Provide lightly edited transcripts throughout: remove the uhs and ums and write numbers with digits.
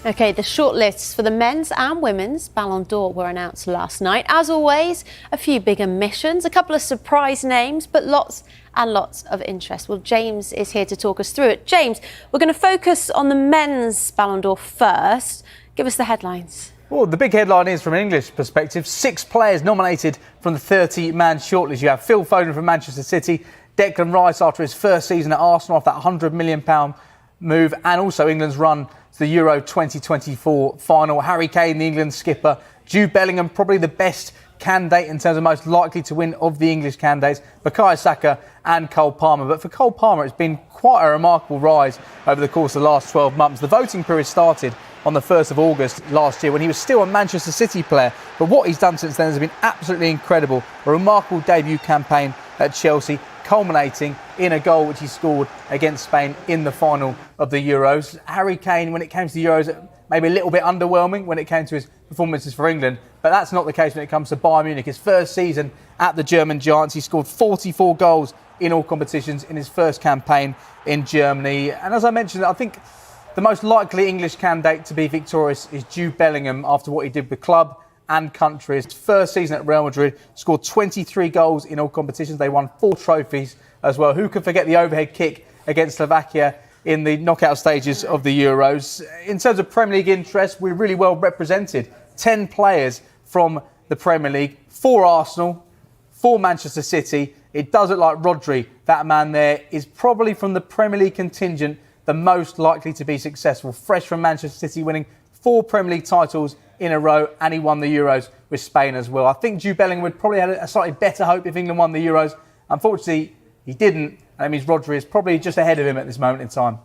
OK, the shortlists for the men's and women's Ballon d'Or were announced last night. As always, a few big omissions, a couple of surprise names, but lots and lots of interest. Well, James is here to talk us through it. James, we're going to focus on the men's Ballon d'Or first. Give us the headlines. Well, the big headline is, from an English perspective, 6 players nominated from the 30-man shortlist. You have Phil Foden from Manchester City, Declan Rice after his first season at Arsenal, after that £100 million move, and also England's run to the Euro 2024 final. Harry Kane, the England skipper, Jude Bellingham, probably the best candidate in terms of most likely to win of the English candidates, Bukayo Saka and Cole Palmer. But for Cole Palmer, it's been quite a remarkable rise over the course of the last 12 months. The voting period started on the 1st of August last year when he was still a Manchester City player. But what he's done since then has been absolutely incredible. A remarkable debut campaign at Chelsea, culminating in a goal which he scored against Spain in the final of the Euros. Harry Kane, when it came to the Euros, maybe a little bit underwhelming when it came to his performances for England, but that's not the case when it comes to Bayern Munich. His first season at the German Giants, he scored 44 goals in all competitions in his first campaign in Germany. And as I mentioned, I think the most likely English candidate to be victorious is Jude Bellingham after what he did with club and country. His first season at Real Madrid, scored 23 goals in all competitions. They won 4 trophies as well. Who could forget the overhead kick against Slovakia in the knockout stages of the Euros? In terms of Premier League interest, we're really well represented. 10 players from the Premier League, 4 Arsenal, 4 Manchester City. It does look like Rodri, that man there, is probably from the Premier League contingent the most likely to be successful. Fresh from Manchester City, winning 4 Premier League titles in a row, and he won the Euros with Spain as well. I think Jude Bellingham would probably have a slightly better hope if England won the Euros. Unfortunately, he didn't, and that means Rodri is probably just ahead of him at this moment in time.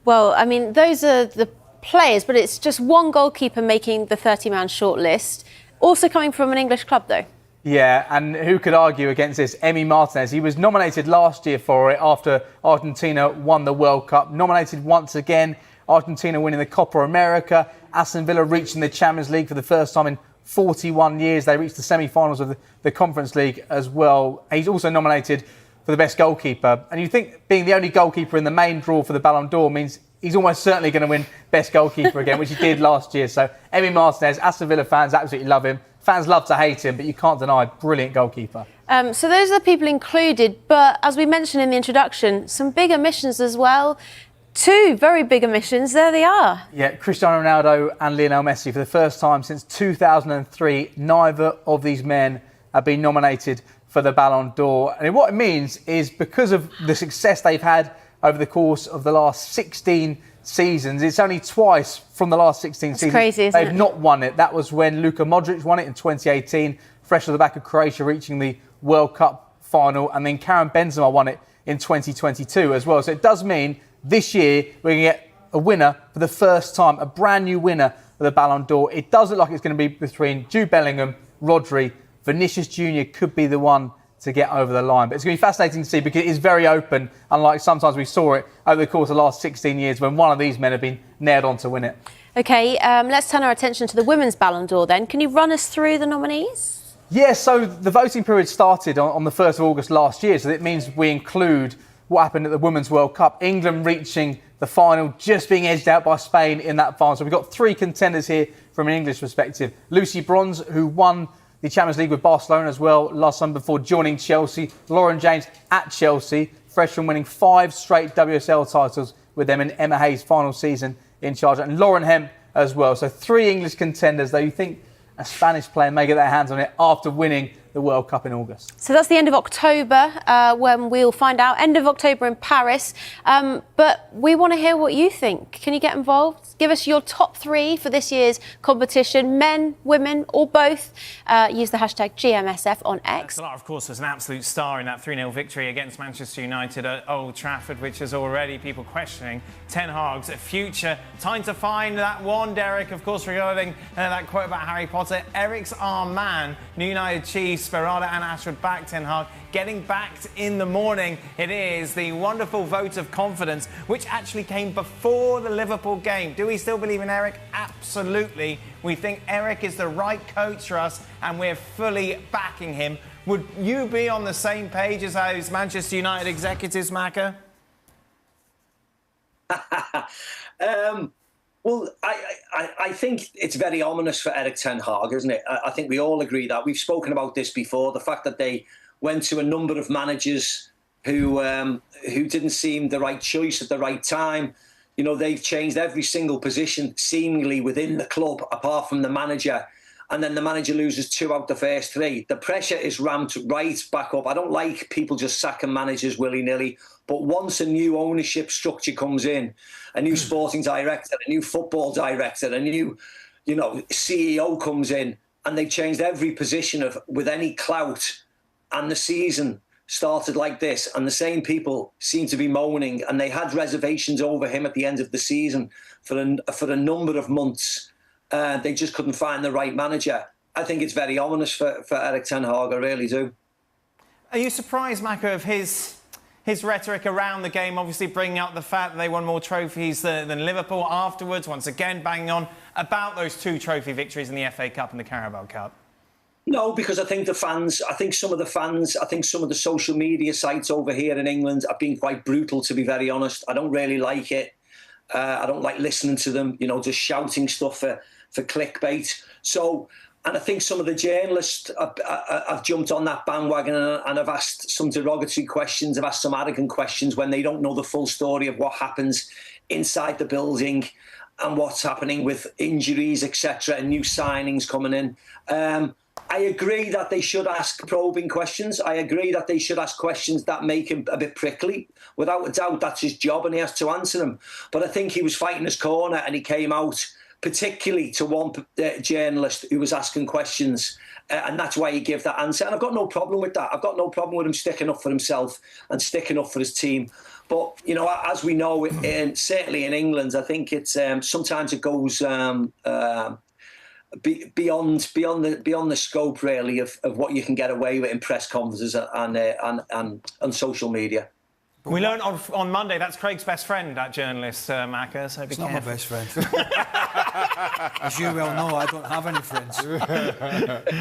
Well, I mean, those are the players, but it's just one goalkeeper making the 30-man shortlist. Also coming from an English club, though. Yeah, and who could argue against this? Emi Martinez. He was nominated last year for it after Argentina won the World Cup. Nominated once again. Argentina winning the Copa America. Aston Villa reaching the Champions League for the first time in 41 years. They reached the semi-finals of the Conference League as well. He's also nominated for the best goalkeeper. And you think being the only goalkeeper in the main draw for the Ballon d'Or means he's almost certainly going to win best goalkeeper again, which he did last year. So Emi Martinez, Aston Villa fans absolutely love him. Fans love to hate him, but you can't deny brilliant goalkeeper. So those are the people included. But as we mentioned in the introduction, some big omissions as well. 2 very big omissions. There they are. Yeah, Cristiano Ronaldo and Lionel Messi. For the first time since 2003, neither of these men have been nominated for the Ballon d'Or. And what it means is, because of the success they've had over the course of the last 16 seasons, it's only twice from the last 16 seasons crazy, isn't they've not won it. That was when Luka Modric won it in 2018, fresh off the back of Croatia reaching the World Cup final, and then Karim Benzema won it in 2022 as well. So it does mean this year we're going to get a winner for the first time, a brand new winner of the Ballon d'Or. It does look like it's going to be between Jude Bellingham, Rodri, Vinicius Jr. could be the one to get over the line. But it's going to be fascinating to see, because it is very open, unlike sometimes we saw it over the course of the last 16 years when one of these men have been nailed on to win it. OK, let's turn our attention to the women's Ballon d'Or then. Can you run us through the nominees? Yeah, so the voting period started on the 1st of August last year, so that means we include what happened at the Women's World Cup. England reaching the final, just being edged out by Spain in that final. So we've got 3 contenders here from an English perspective. Lucy Bronze, who won the Champions League with Barcelona as well last summer before joining Chelsea. Lauren James at Chelsea, fresh from winning 5 straight WSL titles with them in Emma Hayes' final season in charge. And Lauren Hemp as well. So 3 English contenders, though you think a Spanish player may get their hands on it after winning the World Cup in August. So that's the end of October, when we'll find out. End of October in Paris. But we want to hear what you think. Can you get involved? Give us your top 3 for this year's competition. Men, women, or both. Use the hashtag GMSF on X. Salah, of course, was an absolute star in that 3-0 victory against Manchester United at Old Trafford, which is already people questioning Ten Hag's future. Time to find that one, Derek, of course, regarding that quote about Harry Potter. Erik's our man. New United Chiefs, Sperada and Ashford back Ten Hag. Getting backed in the morning. It is the wonderful vote of confidence, which actually came before the Liverpool game. Do we still believe in Erik? Absolutely. We think Erik is the right coach for us, and we're fully backing him. Would you be on the same page as those Manchester United executives, Macca? Well, I think it's very ominous for Erik ten Hag, isn't it? I think we all agree that. We've spoken about this before. The fact that they went to a number of managers who didn't seem the right choice at the right time. You know, they've changed every single position seemingly within the club, apart from the manager. And then the manager loses 2 out of the first 3. The pressure is ramped right back up. I don't like people just sacking managers willy-nilly. But once a new ownership structure comes in, a new sporting director, a new football director, a new, CEO comes in, and they've changed every position with any clout, and the season started like this, and the same people seem to be moaning, and they had reservations over him at the end of the season for a number of months. They just couldn't find the right manager. I think it's very ominous for Erik ten Hag, I really do. Are you surprised, Maka, of his rhetoric around the game, obviously bringing up the fact that they won more trophies than Liverpool afterwards, once again banging on about those 2 trophy victories in the FA Cup and the Carabao Cup? No, because I think some of the social media sites over here in England have been quite brutal, to be very honest. I don't really like it. I don't like listening to them, just shouting stuff for clickbait. So, and I think some of the journalists have jumped on that bandwagon and have asked some derogatory questions, have asked some arrogant questions when they don't know the full story of what happens inside the building and what's happening with injuries, etc., and new signings coming in. I agree that they should ask probing questions. I agree that they should ask questions that make him a bit prickly. Without a doubt, that's his job and he has to answer them. But I think he was fighting his corner and he came out particularly to one journalist who was asking questions, and that's why he gave that answer. And I've got no problem with that. I've got no problem with him sticking up for himself and sticking up for his team. But, as we know, certainly in England, I think it's sometimes it goes beyond the scope, really, of what you can get away with in press conferences and on social media. We learned on Monday that's Craig's best friend, that journalist, Maka, so be careful. It's not my best friend. As you well know, I don't have any friends.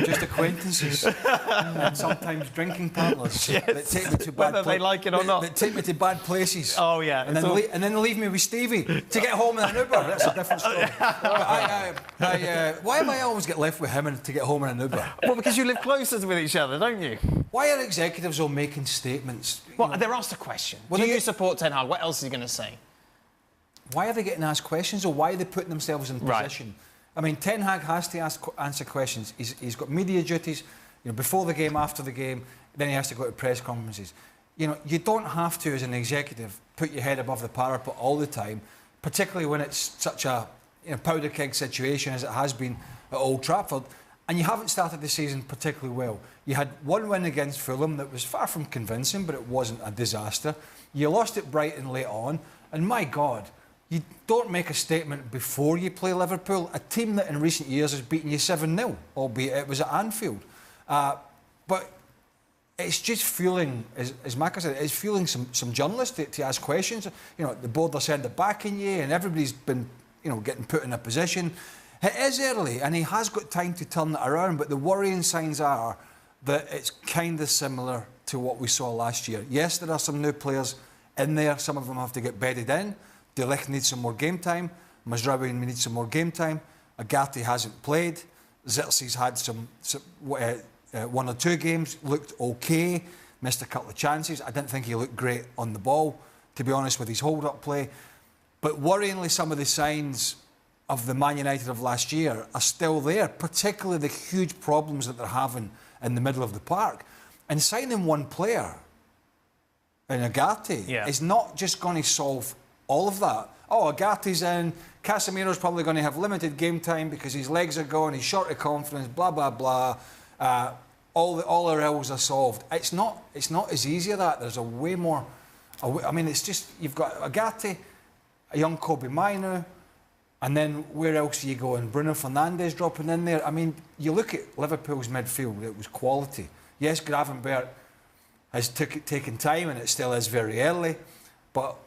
Just acquaintances. And sometimes drinking partners that take me to bad Whether they like it or not. That take me to bad places. Oh, yeah. And then leave me with Stevie to get home in an Uber. That's a different story. Why am I always get left with him and to get home in an Uber? Well, because you live closer with each other, don't you? Why are executives all making statements? Well, they're asked a question. Well, do you support Ten Hag? What else is he going to say? Why are they getting asked questions, or why are they putting themselves in position? Right. I mean, Ten Hag has to answer questions. He's got media duties, before the game, after the game. Then he has to go to press conferences. You don't have to, as an executive, put your head above the parapet all the time, particularly when it's such a powder keg situation as it has been at Old Trafford. And you haven't started the season particularly well. You had one win against Fulham that was far from convincing, but it wasn't a disaster. You lost at Brighton late on, and my God, you don't make a statement before you play Liverpool, a team that in recent years has beaten you 7-0, albeit it was at Anfield. But it's just fueling, as Maka said, it's fueling some journalists to ask questions. The board are sending backing you, and everybody's been, getting put in a position. It is early, and he has got time to turn it around, but the worrying signs are that it's kind of similar to what we saw last year. Yes, there are some new players in there. Some of them have to get bedded in. De Ligt needs some more game time. Mazraoui needs some more game time. Agati hasn't played. Zirkzee's had some 1 or 2 games, looked okay, missed a couple of chances. I didn't think he looked great on the ball, to be honest, with his hold-up play. But worryingly, some of the signs of the Man United of last year are still there, particularly the huge problems that they're having in the middle of the park. And signing one player in Agati is not just going to solve all of that. Oh, Agati's in, Casemiro's probably going to have limited game time because his legs are gone, he's short of confidence, blah, blah, blah. All our ills are solved. It's not as easy as that. There's a way more... it's just, you've got Agati, a young Kobe Mainu, and then where else are you going? Bruno Fernandes dropping in there. I mean, you look at Liverpool's midfield, it was quality. Yes, Gravenberch has taken time and it still is very early, but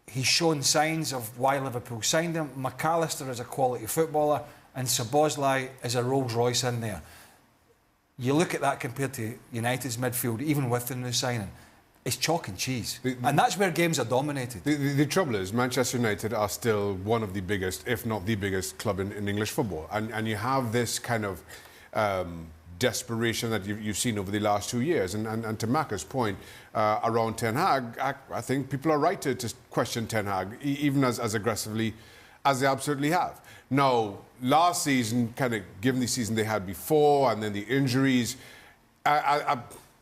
he's shown signs of why Liverpool signed him. McAllister is a quality footballer and Szoboszlai is a Rolls Royce in there. You look at that compared to United's midfield, even with the new signing, it's chalk and cheese. And that's where games are dominated. The trouble is, Manchester United are still one of the biggest, if not the biggest, club in English football. And you have this kind of desperation that you've seen over the last 2 years. And to Macca's point around Ten Hag, I think people are right to question Ten Hag, even as aggressively as they absolutely have. Now, last season, kind of given the season they had before and then the injuries,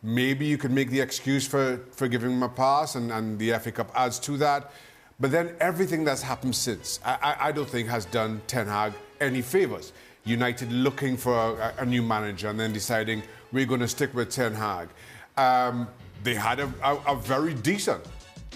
maybe you could make the excuse for giving him a pass, and the FA Cup adds to that. But then everything that's happened since, I don't think has done Ten Hag any favours. United looking for a new manager and then deciding we're going to stick with Ten Hag. They had a very decent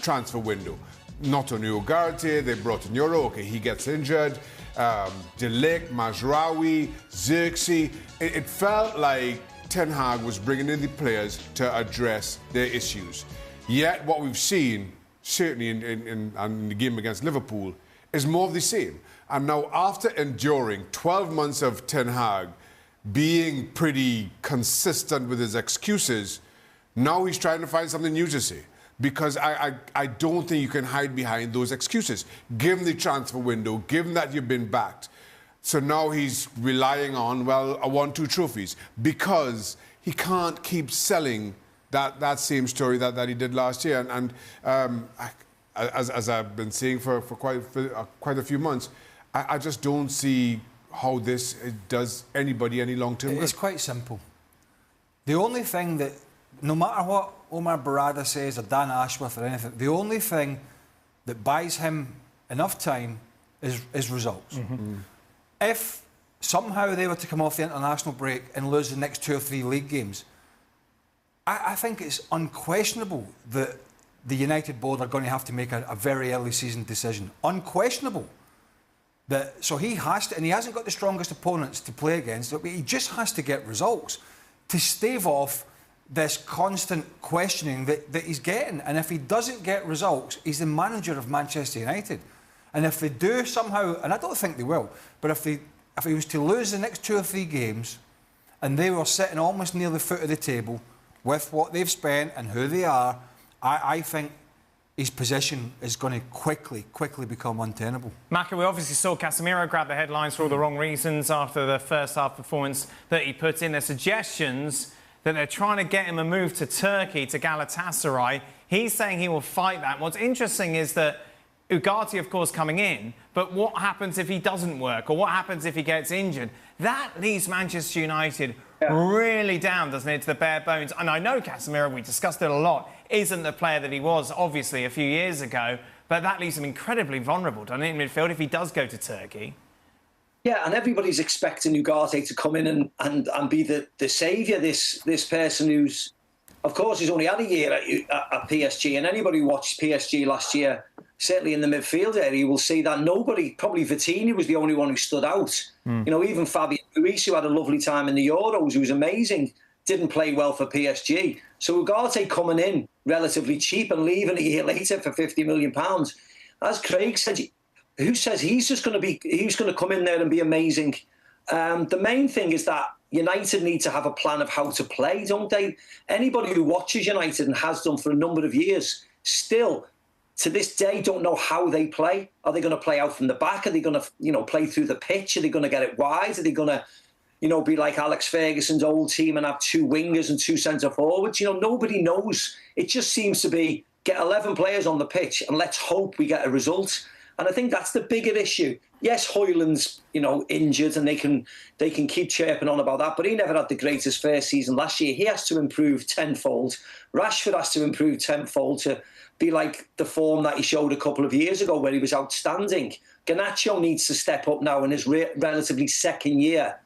transfer window. Not only Ugarte, they brought in Euro, okay, he gets injured. De Ligt, Mazraoui, Xerxes. It felt like Ten Hag was bringing in the players to address their issues. Yet what we've seen, certainly in the game against Liverpool, is more of the same. And now after enduring 12 months of Ten Hag being pretty consistent with his excuses, now he's trying to find something new to say. Because I don't think you can hide behind those excuses, given the transfer window, given that you've been backed. So now he's relying on, well, a 1-2 trophies, because he can't keep selling that same story that he did last year. And as I've been saying for quite a few months, I just don't see how this does anybody any long-term good. It's quite simple. The only thing that, no matter what Omar Barada says or Dan Ashworth or anything, the only thing that buys him enough time is results. Mm-hmm. If somehow they were to come off the international break and lose the next 2 or 3 league games, I think it's unquestionable that the United board are going to have to make a very early season decision. Unquestionable. So he has to, and he hasn't got the strongest opponents to play against, but he just has to get results to stave off this constant questioning that he's getting. And if he doesn't get results, he's the manager of Manchester United. And if they do somehow, and I don't think they will, but if he was to lose the next 2 or 3 games and they were sitting almost near the foot of the table with what they've spent and who they are, I think his position is going to quickly become untenable. Macca, we obviously saw Casemiro grab the headlines for all the wrong reasons after the first half performance that he put in. There's suggestions that they're trying to get him a move to Turkey, to Galatasaray. He's saying he will fight that. What's interesting is that Ugarte, of course, coming in, but what happens if he doesn't work, or what happens if he gets injured? That leaves Manchester United really down, doesn't it, to the bare bones? And I know Casemiro, we discussed it a lot, isn't the player that he was, obviously, a few years ago, but that leaves him incredibly vulnerable, doesn't it, in midfield, if he does go to Turkey? Yeah, and everybody's expecting Ugarte to come in and be the saviour, this person who's, of course, he's only had a year at PSG, and anybody who watched PSG last year, certainly in the midfield area, will see that nobody, probably Vitinha was the only one who stood out. You know, even Fabian Ruiz, who had a lovely time in the Euros, who was amazing, didn't play well for PSG. So Ugarte coming in relatively cheap and leaving a year later for £50 million. As Craig said, who says he's going to come in there and be amazing? The main thing is that United need to have a plan of how to play, don't they? Anybody who watches United and has done for a number of years still, to this day, don't know how they play. Are they going to play out from the back? Are they going to, play through the pitch? Are they going to get it wide? Are they going to, be like Alex Ferguson's old team and have 2 wingers and 2 centre forwards? Nobody knows. It just seems to be get 11 players on the pitch and let's hope we get a result. And I think that's the bigger issue. Yes, Højlund's, injured and they can keep chirping on about that, but he never had the greatest first season last year. He has to improve tenfold. Rashford has to improve tenfold to be like the form that he showed a couple of years ago where he was outstanding. Garnacho needs to step up now in his relatively second year.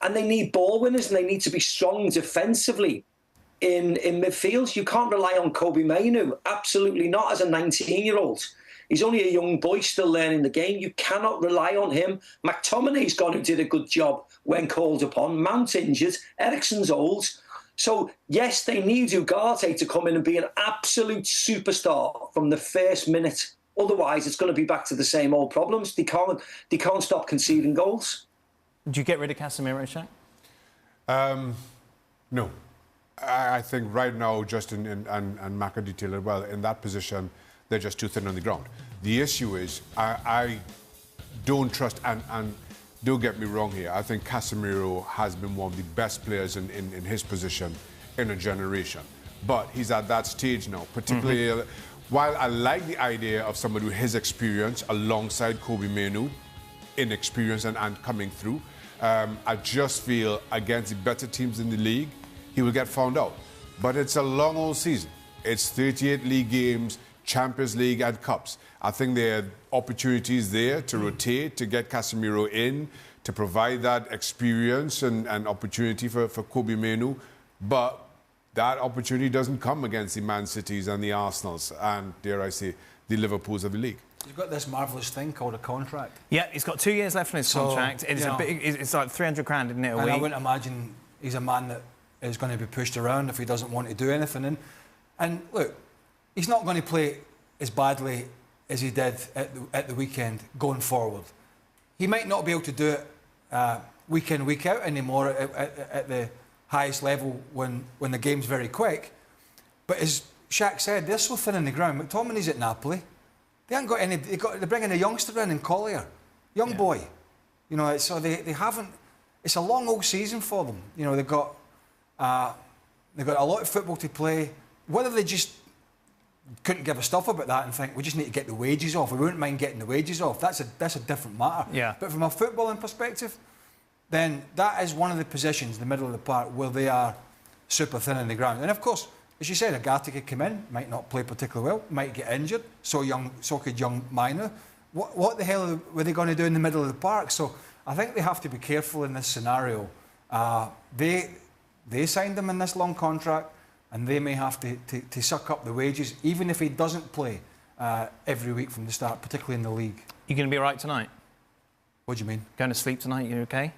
And they need ball winners and they need to be strong defensively in midfield. You can't rely on Kobe Mainoo. Absolutely not, as a 19-year-old. He's only a young boy still learning the game. You cannot rely on him. McTominay's gone, who did a good job when called upon. Mount injured. Eriksen's old. So, yes, they need Ugarte to come in and be an absolute superstar from the first minute. Otherwise, it's going to be back to the same old problems. They can't stop conceding goals. Do you get rid of Casemiro, Shaq? No. I think right now, Justin and Maka detailed it well, in that position, they're just too thin on the ground. The issue is, I don't trust, and don't get me wrong here, I think Casemiro has been one of the best players in his position in a generation. But he's at that stage now, particularly, while I like the idea of somebody with his experience alongside Kobe Mainoo, in experience and coming through, I just feel against the better teams in the league, he will get found out. But it's a long old season. It's 38 league games, Champions League and Cups. I think there are opportunities there to rotate, to get Casemiro in, to provide that experience and opportunity for Kobe Mainoo. But that opportunity doesn't come against the Man Cities and the Arsenals and, dare I say, the Liverpools of the league. He's got this marvellous thing called a contract. Yeah, he's got 2 years left on his contract. It's a big, it's like 300 grand, isn't it, a week? I wouldn't imagine he's a man that is going to be pushed around if he doesn't want to do anything. And look, he's not going to play as badly as he did at the weekend going forward. He might not be able to do it week in, week out anymore at the highest level when the game's very quick. But as Shaq said, they're so thin on the ground. McTominay's at Napoli. They haven't got any. They're bringing a youngster in Collier, young boy. You know, so they haven't. It's a long old season for them. You know, they've got a lot of football to play. Whether they just couldn't give a stuff about that and think we just need to get the wages off. We wouldn't mind getting the wages off. That's a different matter. Yeah. But from a footballing perspective, then that is one of the positions, the middle of the park, where they are super thin on the ground. And of course, as you said, Agati could come in, might not play particularly well, might get injured. So could young Minor. What the hell were they going to do in the middle of the park? So I think they have to be careful in this scenario. They signed him in this long contract, and they may have to suck up the wages, even if he doesn't play every week from the start, particularly in the league. You going to be all right tonight? What do you mean? Going to sleep tonight, you okay?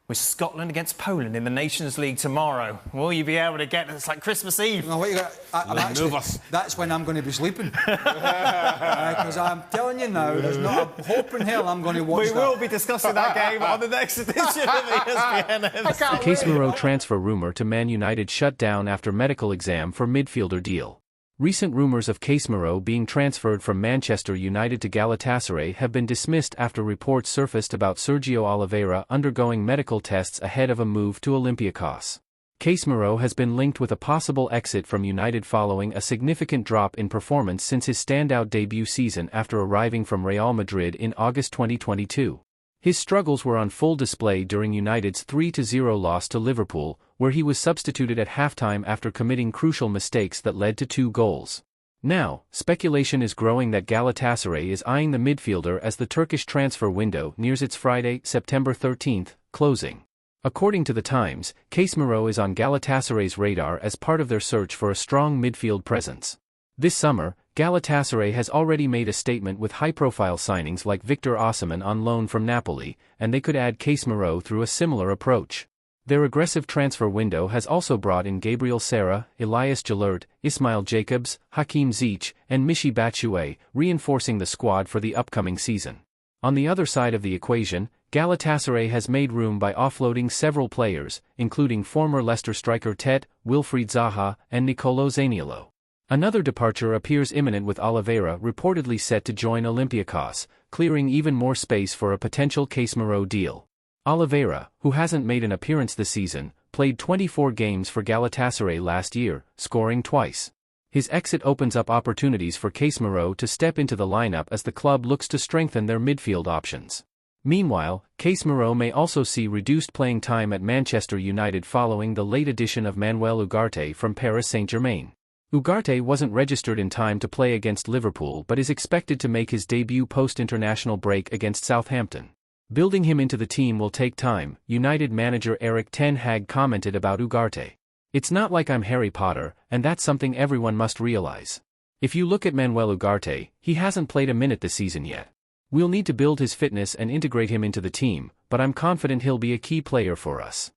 With Scotland against Poland in the Nations League tomorrow. Will you be able to get... It's like Christmas Eve. No, what you got, that's when I'm going to be sleeping. Because I'm telling you now, there's not a hope in hell I'm going to watch that. We will be discussing that game on the next edition of ESPN FC. Casemiro transfer rumour to Man United shut down after medical exam for midfielder deal. Recent rumours of Casemiro being transferred from Manchester United to Galatasaray have been dismissed after reports surfaced about Sergio Oliveira undergoing medical tests ahead of a move to Olympiacos. Casemiro has been linked with a possible exit from United following a significant drop in performance since his standout debut season after arriving from Real Madrid in August 2022. His struggles were on full display during United's 3-0 loss to Liverpool, where he was substituted at halftime after committing crucial mistakes that led to 2 goals. Now, speculation is growing that Galatasaray is eyeing the midfielder as the Turkish transfer window nears its Friday, September 13th, closing. According to The Times, Casemiro is on Galatasaray's radar as part of their search for a strong midfield presence. This summer, Galatasaray has already made a statement with high-profile signings like Victor Osimhen on loan from Napoli, and they could add Casemiro through a similar approach. Their aggressive transfer window has also brought in Gabriel Sara, Elias Jalert, Ismail Jacobs, Hakim Ziyech, and Michy Batshuayi, reinforcing the squad for the upcoming season. On the other side of the equation, Galatasaray has made room by offloading several players, including former Leicester striker Tet, Wilfried Zaha, and Nicolo Zaniolo. Another departure appears imminent with Oliveira reportedly set to join Olympiacos, clearing even more space for a potential Casemiro deal. Oliveira, who hasn't made an appearance this season, played 24 games for Galatasaray last year, scoring twice. His exit opens up opportunities for Casemiro to step into the lineup as the club looks to strengthen their midfield options. Meanwhile, Casemiro may also see reduced playing time at Manchester United following the late addition of Manuel Ugarte from Paris Saint-Germain. Ugarte wasn't registered in time to play against Liverpool but is expected to make his debut post-international break against Southampton. Building him into the team will take time, United manager Erik Ten Hag commented about Ugarte. It's not like I'm Harry Potter, and that's something everyone must realize. If you look at Manuel Ugarte, he hasn't played a minute this season yet. We'll need to build his fitness and integrate him into the team, but I'm confident he'll be a key player for us.